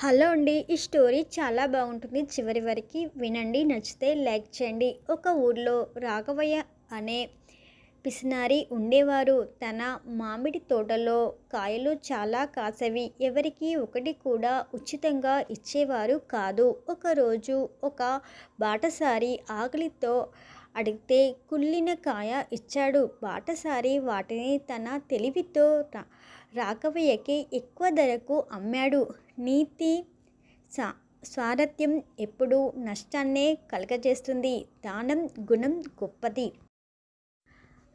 Hello అండి. ఈ story చాలా బాగుంటుంది. చివరి వరకు వినండి. నచ్చితే లైక్ చేయండి. ఒక ఊర్లో రాఘవయ్య అనే పిసినారి ఉండేవారు. తన మామిడి తోటలో కాయలు చాలా కాసేవి. ఎవరికి ఒకటి కూడా ఉచితంగా ఇచ్చేవారు కాదు. ఒకరోజు ఒక బాటసారి ఆకలితో అడిగితే కుళ్ళిన కాయ ఇచ్చాడు. బాటసారి వాటిని తన తెలివితో రాఘవయ్యకి ఎక్కువ ధరకు అమ్మాడు. నీతి స్వారథ్యం ఎప్పుడూ నష్టాన్నే కలగజేస్తుంది. దానం గుణం గొప్పది.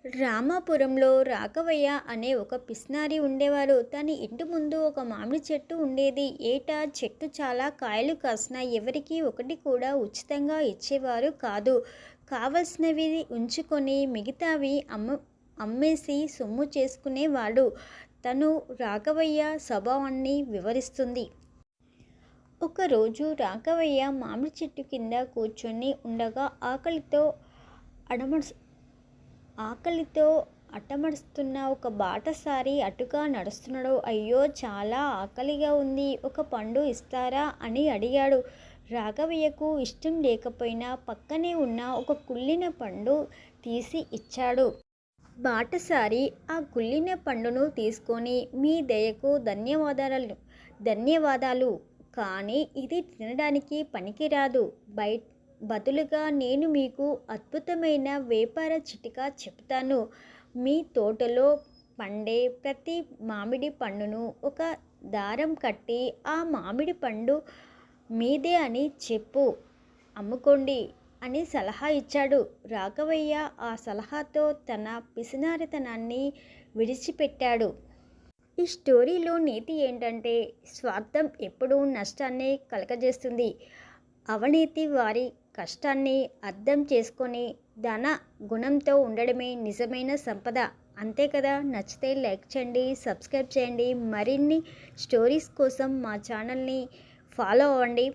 రామాపురంలో రాఘవయ్య అనే ఒక పిసినారి ఉండేవారు. తన ఇంటి ముందు ఒక మామిడి చెట్టు ఉండేది. ఏటా చెట్టు చాలా కాయలు కాసినా ఎవరికి ఒకటి కూడా ఉచితంగా ఇచ్చేవారు కాదు. కావలసినవి ఉంచుకొని మిగతావి అమ్మేసి సొమ్ము చేసుకునేవాడు. తను రాఘవయ్య స్వభావాన్ని వివరిస్తుంది. ఒకరోజు రాఘవయ్య మామిడి చెట్టు కింద కూర్చొని ఉండగా ఆకలితో అట్టమడుస్తున్న ఒక బాటసారి అటుగా నడుస్తున్నాడు. అయ్యో, చాలా ఆకలిగా ఉంది, ఒక పండు ఇస్తారా అని అడిగాడు. రాఘవయ్యకు ఇష్టం లేకపోయినా పక్కనే ఉన్న ఒక కుళ్ళిన పండు తీసి ఇచ్చాడు. బాటసారి ఆ కుళ్ళిన పండును తీసుకొని, మీ దయకు ధన్యవాదాలు, కానీ ఇది తినడానికి పనికిరాదు. బదులుగా నేను మీకు అద్భుతమైన వ్యాపార చిట్కా చెప్తాను. మీ తోటలో పండే ప్రతి మామిడి పండును ఒక దారం కట్టి ఆ మామిడి పండు మీదే అని చెప్పు, అమ్ముకోండి అని సలహా ఇచ్చాడు. రాఘవయ్య ఆ సలహాతో తన పిసినారితనాన్ని విడిచిపెట్టాడు. ఈ స్టోరీలో నీతి ఏంటంటే, స్వార్థం ఎప్పుడూ నష్టాన్ని కలగజేస్తుంది. అవినీతి వారి కష్టాన్ని అర్థం చేసుకొని ధన గుణంతో ఉండడమే నిజమైన సంపద. అంతే కదా. నచ్చితే లైక్ చేయండి, సబ్స్క్రైబ్ చేయండి. మరిన్ని స్టోరీస్ కోసం మా ఛానల్ని ఫాలో అవ్వండి.